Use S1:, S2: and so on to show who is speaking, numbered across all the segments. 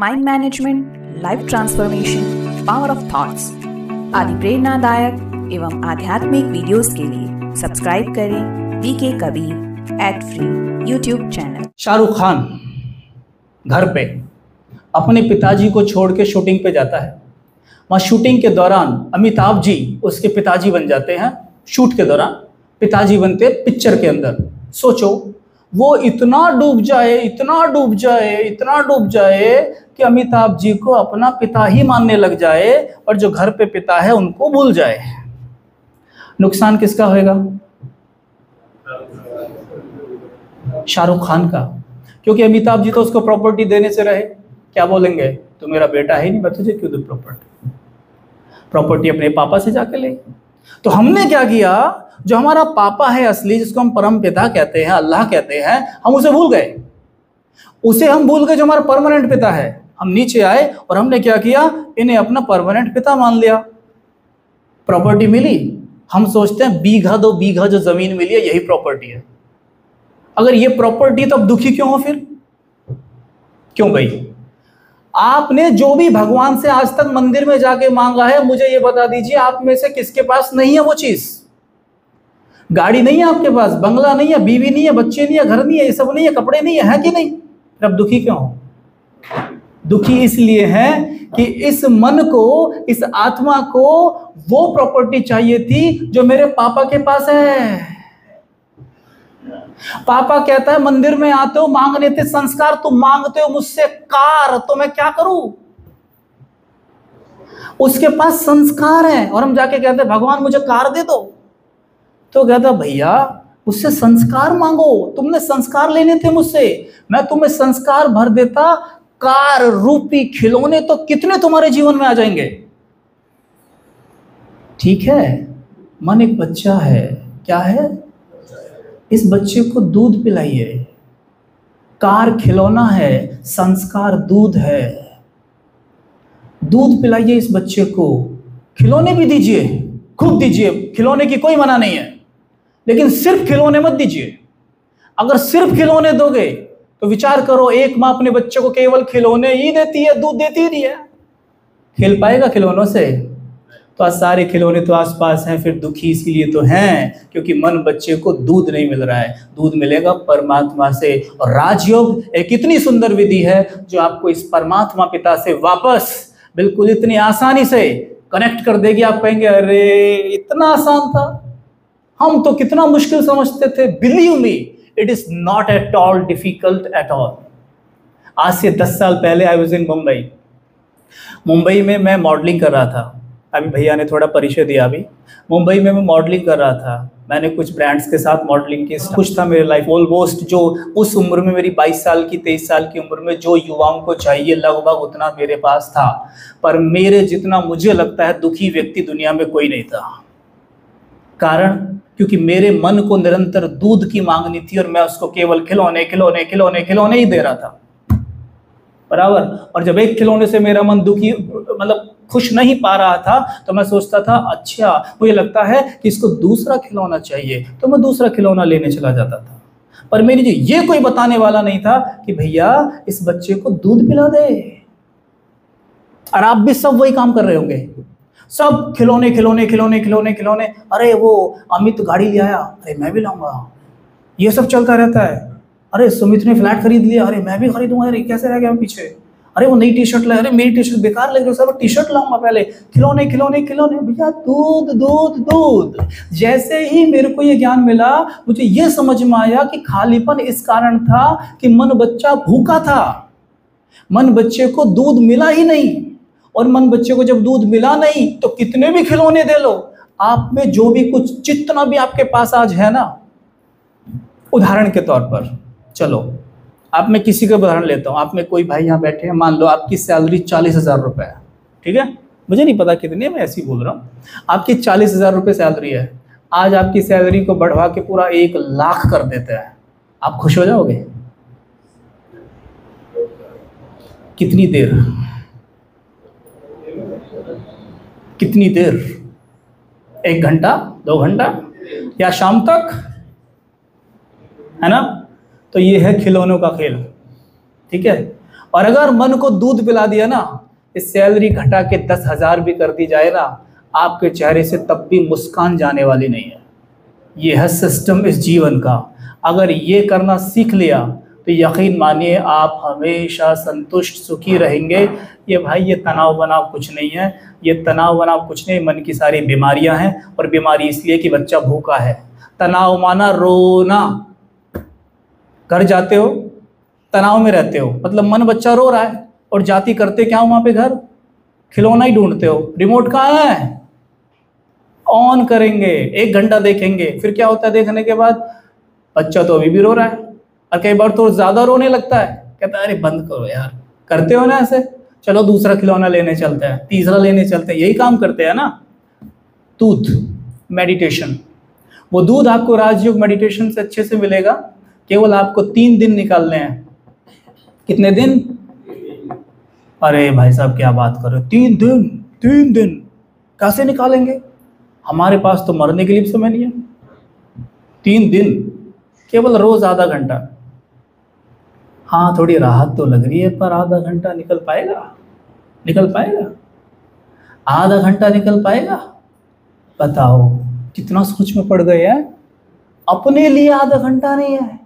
S1: Mind management, life transformation, power of thoughts आदि प्रेरणादायक एवं आध्यात्मिक वीडियोस के लिए सब्सक्राइब करें VK Kabir @free YouTube channel.
S2: Shahrukh Khan घर पे अपने पिताजी को छोड़ के शूटिंग पे जाता है। वहाँ शूटिंग के दौरान अमिताभ जी उसके पिताजी बन जाते हैं। शूट के दौरान पिताजी बनते पिक्चर के अंदर। सोचो वो इतना डूब जाए, इतना डूब जाए, इतना डूब जाए कि अमिताभ जी को अपना पिता ही मानने लग जाए और जो घर पे पिता है उनको भूल जाए। नुकसान किसका होगा? शाहरुख खान का, क्योंकि अमिताभ जी तो उसको प्रॉपर्टी देने से रहे। क्या बोलेंगे, तो मेरा बेटा है नहीं, मैं तुझे क्यों दूं प्रॉपर्टी? प्रॉपर्टी अपने पापा से जाके ले। तो हमने क्या किया, जो हमारा पापा है असली, जिसको हम परम पिता कहते हैं, अल्लाह कहते हैं, हम उसे भूल गए। उसे हम भूल गए जो हमारा परमानेंट पिता है। हम नीचे आए और हमने क्या किया, इन्हें अपना परमानेंट पिता मान लिया। प्रॉपर्टी मिली, हम सोचते हैं बीघा 2 बीघा जो जमीन मिली है यही प्रॉपर्टी है। अगर ये प्रॉपर्टी तो अब दुखी क्यों हो? फिर क्यों भाई? आपने जो भी भगवान से आज तक मंदिर में जाके मांगा है, मुझे ये बता दीजिए आप में से किसके पास नहीं है वो चीज? गाड़ी नहीं है आपके पास, बंगला नहीं है, बीवी नहीं है, बच्चे नहीं है, घर नहीं है, ये सब नहीं है, कपड़े नहीं है कि नहीं? फिर अब दुखी क्यों हो? दुखी इसलिए है कि इस मन को, इस आत्मा को वो प्रॉपर्टी चाहिए थी जो मेरे पापा के पास है। पापा कहता है मंदिर में आते हो मांगने थे संस्कार, तुम मांगते हो मुझसे कार, तो मैं क्या करूं? उसके पास संस्कार है और हम जाके कहते हैं भगवान मुझे कार दे दो। तो कहता भैया उससे संस्कार मांगो, तुमने संस्कार लेने थे मुझसे, मैं तुम्हें संस्कार भर देता, कार रूपी खिलौने तो कितने तुम्हारे जीवन में आ जाएंगे। ठीक है, मन एक बच्चा है, क्या है? इस बच्चे को दूध पिलाइए। कार खिलौना है, संस्कार दूध है। दूध पिलाइए इस बच्चे को, खिलौने भी दीजिए, खूब दीजिए, खिलौने की कोई मना नहीं है, लेकिन सिर्फ खिलौने मत दीजिए। अगर सिर्फ खिलौने दोगे तो विचार करो, एक माँ अपने बच्चे को केवल खिलौने ही देती है, दूध देती नहीं है, खेल पाएगा खिलौनों से? तो आज सारे खिलौने तो आसपास हैं, फिर दुखी इसीलिए तो हैं क्योंकि मन बच्चे को दूध नहीं मिल रहा है। दूध मिलेगा परमात्मा से। और राजयोग एक इतनी सुंदर विधि है जो आपको इस परमात्मा पिता से वापस बिल्कुल इतनी आसानी से कनेक्ट कर देगी। आप कहेंगे अरे इतना आसान था, हम तो कितना मुश्किल समझते थे। Believe me, it is not at all difficult at all. आज से 10 साल पहले I was in Mumbai. Mumbai में मैं मॉडलिंग कर रहा था। अभी भैया ने थोड़ा परिचय दिया। अभी मुंबई में मैं मॉडलिंग कर रहा था। मैंने कुछ ब्रांड्स के साथ मॉडलिंग की। कुछ था मेरे लाइफ ऑलमोस्ट जो उस उम्र में, मेरी 22 साल की 23 साल की उम्र में जो युवाओं को चाहिए लगभग उतना मेरे पास था। पर मेरे जितना मुझे लगता है दुखी व्यक्ति दुनिया में कोई नहीं था। कारण क्योंकि मेरे मन को निरंतर दूध की मांगनी थी और मैं उसको केवल खिलौने खिलौने खिलौने खिलौने ही दे रहा था बराबर। और जब एक खिलौने से मेरा मन दुखी, मतलब खुश नहीं पा रहा था, तो मैं सोचता था अच्छा मुझे लगता है कि इसको दूसरा खिलौना चाहिए, तो मैं दूसरा खिलौना लेने चला जाता था। पर मेरी जी ये कोई बताने वाला नहीं था कि भैया इस बच्चे को दूध पिला दे। और आप भी सब वही काम कर रहे होंगे, सब खिलौने खिलौने खिलौने खिलौने खिलौने। अरे वो अमित गाड़ी ले आया, अरे मैं भी लाऊंगा, ये सब चलता रहता है। अरे सुमित ने फ्लैट खरीद लिया, अरे मैं भी खरीदूंगा, अरे कैसे रह गया पीछे। अरे वो नई टी शर्ट लाया, अरे मेरी टी शर्ट बेकार लग रही है, सब टी शर्ट लाऊंगा पहले। खिलौने खिलौने खिलौने, भैया दूध दूध दूध। जैसे ही मेरे को ये ज्ञान मिला, मुझे ये समझ में आया कि खालीपन इस कारण था कि मन बच्चा भूखा था। मन बच्चे को दूध मिला ही नहीं, और मन बच्चे को जब दूध मिला नहीं तो कितने भी खिलौने दे लो, आप में जो भी कुछ जितना भी आपके पास आज है ना, उदाहरण के तौर पर चलो आप में किसी का उदाहरण लेता हूँ। आप में कोई भाई यहाँ बैठे हैं, मान लो आपकी सैलरी 40,000 रुपये है, ठीक है, मुझे नहीं पता कितनी है, मैं ऐसे ही बोल रहा हूँ। आपकी 40,000 रुपये सैलरी है। आज आपकी सैलरी को बढ़वा के पूरा 1 लाख कर देते हैं, आप खुश हो जाओगे? कितनी देर, कितनी देर? 1 घंटा, 2 घंटा, या शाम तक, है ना? तो ये है खिलौनों का खेल, ठीक है। और अगर मन को दूध पिला दिया ना, इस सैलरी घटा के 10,000 भी कर दी जाए ना, आपके चेहरे से तब भी मुस्कान जाने वाली नहीं है। ये है सिस्टम इस जीवन का। अगर ये करना सीख लिया तो यकीन मानिए आप हमेशा संतुष्ट सुखी रहेंगे। ये भाई ये तनाव बनाव कुछ नहीं है, ये तनाव बनाव कुछ नहीं, मन की सारी बीमारियां हैं। और बीमारी इसलिए कि बच्चा भूखा है। तनाव माना रोना, घर जाते हो तनाव में रहते हो, मतलब मन बच्चा रो रहा है और जाती करते क्या हो वहां पे, घर खिलौना ही ढूंढते हो। रिमोट कहाँ है, ऑन करेंगे, 1 घंटा देखेंगे, फिर क्या होता है देखने के बाद, बच्चा तो अभी भी रो रहा है और कई बार तो ज्यादा रोने लगता है, कहता है अरे बंद करो यार। करते हो ना ऐसे, चलो दूसरा खिलौना लेने चलते हैं, तीसरा लेने चलते हैं, यही काम करते हैं ना। दूध, मेडिटेशन, वो दूध आपको राजयोग मेडिटेशन से अच्छे से मिलेगा। केवल आपको 3 दिन निकालने हैं। कितने दिन? अरे भाई साहब क्या बात कर रहे हो, 3 दिन? 3 दिन कैसे निकालेंगे? हमारे पास तो मरने के लिए समय नहीं है। 3 दिन केवल रोज आधा घंटा। हाँ थोड़ी राहत तो लग रही है, पर आधा घंटा निकल पाएगा? निकल पाएगा? आधा घंटा निकल पाएगा? बताओ कितना सोच में पड़ गए हैं। अपने लिए आधा घंटा नहीं है,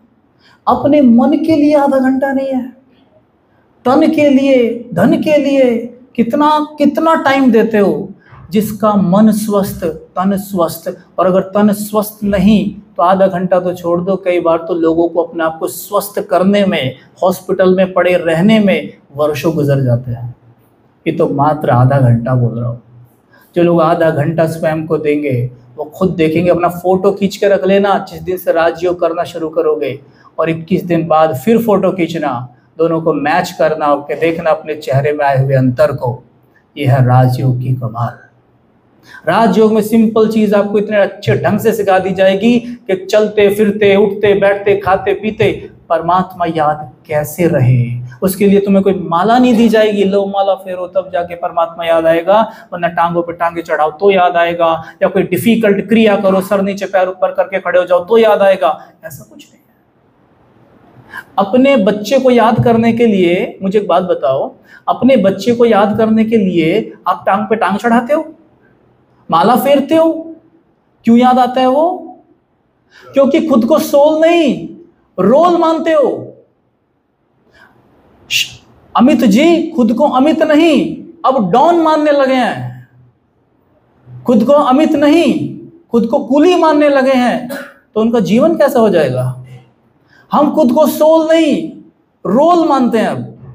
S2: अपने मन के लिए आधा घंटा नहीं है, तन के लिए, धन के लिए कितना कितना टाइम देते हो। जिसका मन स्वस्थ तन स्वस्थ, और अगर तन स्वस्थ नहीं तो आधा घंटा तो छोड़ दो, कई बार तो लोगों को अपने आप को स्वस्थ करने में, हॉस्पिटल में पड़े रहने में वर्षों गुजर जाते हैं। ये तो मात्र आधा घंटा बोल रहा हूँ। जो लोग आधा घंटा स्वयं को देंगे वो खुद देखेंगे। अपना फोटो खींच के रख लेना जिस दिन से राजयोग करना शुरू करोगे, और 21 दिन बाद फिर फोटो खींचना, दोनों को मैच करना और देखना अपने चेहरे में आए हुए अंतर को। यह है राजयोग की कमाल। राजयोग में सिंपल चीज आपको इतने अच्छे ढंग से सिखा दी जाएगी कि चलते फिरते उठते बैठते खाते पीते परमात्मा याद कैसे रहे। उसके लिए तुम्हें कोई माला नहीं दी जाएगी, लो माला फेरो तब जाके परमात्मा याद आएगा, वरना टांगों पे टांगे चढ़ाओ तो याद आएगा, या कोई डिफिकल्ट क्रिया करो, सर नीचे पैर ऊपर करके खड़े हो जाओ तो याद आएगा। ऐसा कुछ नहीं है। अपने बच्चे को याद करने के लिए मुझे एक बात बताओ, अपने बच्चे को याद करने के लिए आप टांग पे टांग चढ़ाते हो, माला फेरते हो, क्यों याद आता है वो? क्योंकि खुद को सोल नहीं रोल मानते हो। अमित जी खुद को अमित नहीं अब डॉन मानने लगे हैं, खुद को अमित नहीं खुद को कुली मानने लगे हैं, तो उनका जीवन कैसा हो जाएगा? हम खुद को सोल नहीं रोल मानते हैं अब,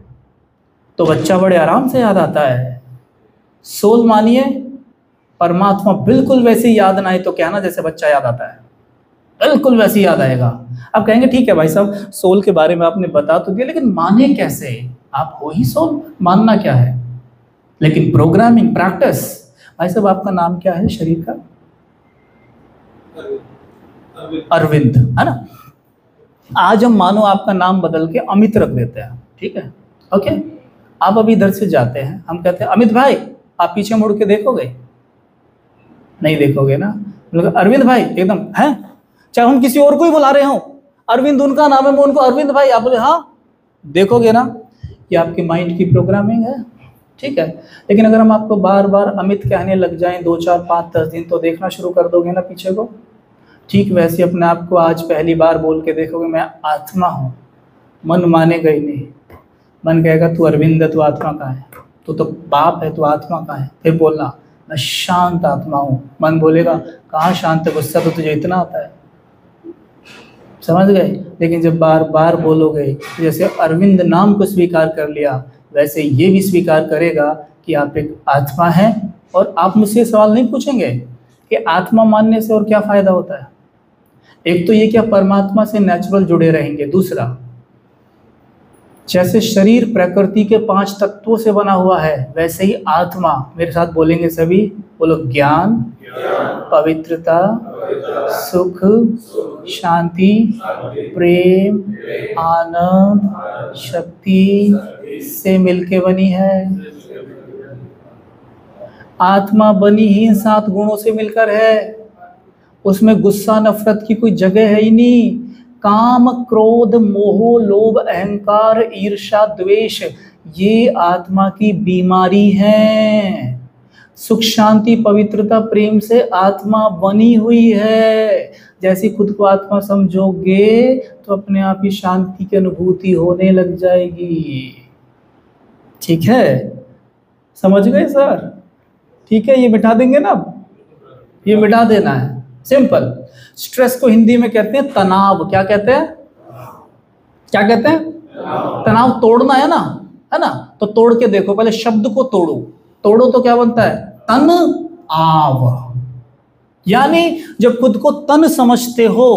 S2: तो बच्चा बड़े आराम से याद आता है। सोल मानिए, परमात्मा बिल्कुल वैसे याद ना आए तो क्या ना, जैसे बच्चा याद आता है बिल्कुल वैसे याद आएगा। अब कहेंगे ठीक है भाई साहब सोल के बारे में आपने बता तो दिया, लेकिन माने कैसे? आप हो ही सोल, मानना क्या है? लेकिन प्रोग्रामिंग प्रैक्टिस। भाई साहब आपका नाम क्या है शरीर का? अरविंद, है ना? आज हम मानो आपका नाम बदल के अमित रख देते हैं, ठीक है? ओके, आप अभी इधर से जाते हैं, हम कहते हैं अमित भाई आप पीछे मुड़ के देखोगे? नहीं देखोगे ना। अरविंद भाई एकदम है, चाहे हम किसी और को ही बुला रहे हो, अरविंद उनका नाम है, मैं उनको अरविंद भाई, आप बोले हाँ, देखोगे ना। ये आपकी माइंड की प्रोग्रामिंग है, ठीक है? लेकिन अगर हम आपको बार बार अमित कहने लग जाएं 2, 4, 5, 10 दिन, तो देखना शुरू कर दोगे ना पीछे को। ठीक वैसे अपने आप को आज पहली बार बोल के देखोगे, मैं आत्मा हूँ। मन मानेगा ही नहीं, मन कहेगा तू अरविंद है, तू आत्मा का है, तू तो बाप है, तू आत्मा का है। फिर बोलना मैं शांत आत्मा हूँ, मन बोलेगा कहाँ शांत है, गुस्सा तो तुझे इतना आता है। समझ गए? लेकिन जब बार बार बोलोगे, जैसे अरविंद नाम को स्वीकार कर लिया, वैसे ये भी स्वीकार करेगा कि आप एक आत्मा हैं। और आप मुझसे सवाल नहीं पूछेंगे कि आत्मा मानने से और क्या फायदा होता है। एक तो ये कि आप परमात्मा से नेचुरल जुड़े रहेंगे, दूसरा जैसे शरीर प्रकृति के 5 तत्वों से बना हुआ है, वैसे ही आत्मा, मेरे साथ बोलेंगे सभी, बोलो ज्ञान, पवित्रता, सुख, शांति, प्रेम, आनंद, शक्ति से मिलके बनी है। आत्मा बनी ही 7 गुणों से मिलकर है, उसमें गुस्सा नफरत की कोई जगह है ही नहीं। काम, क्रोध, मोह, लोभ, अहंकार, ईर्ष्या, द्वेष, ये आत्मा की बीमारी है। सुख, शांति, पवित्रता, प्रेम से आत्मा बनी हुई है। जैसे खुद को आत्मा समझोगे तो अपने आप ही शांति की अनुभूति होने लग जाएगी। ठीक है, समझ गए सर? ठीक है, ये मिटा देंगे ना, ये मिटा देना है, सिंपल। स्ट्रेस को हिंदी में कहते हैं तनाव। क्या कहते हैं? क्या कहते हैं? तनाव तोड़ना है ना? तो तोड़ के देखो, पहले शब्द को तोड़ो। तोड़ो तो क्या बनता है? तन आव। यानी जब खुद को तन समझते हो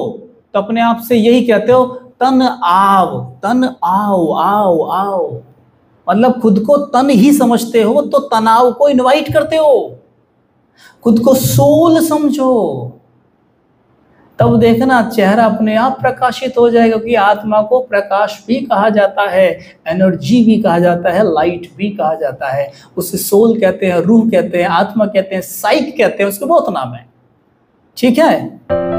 S2: तो अपने आप से यही कहते हो, तन आव, तन आओ, आओ, आओ। मतलब खुद को तन ही समझते हो तो तनाव को इनवाइट करते हो। खुद को सोल समझो, तब देखना चेहरा अपने आप प्रकाशित हो जाएगा। क्योंकि आत्मा को प्रकाश भी कहा जाता है, एनर्जी भी कहा जाता है, लाइट भी कहा जाता है। उसे सोल कहते हैं, रूह कहते हैं, आत्मा कहते हैं, साइक कहते हैं, उसके बहुत नाम है। ठीक है।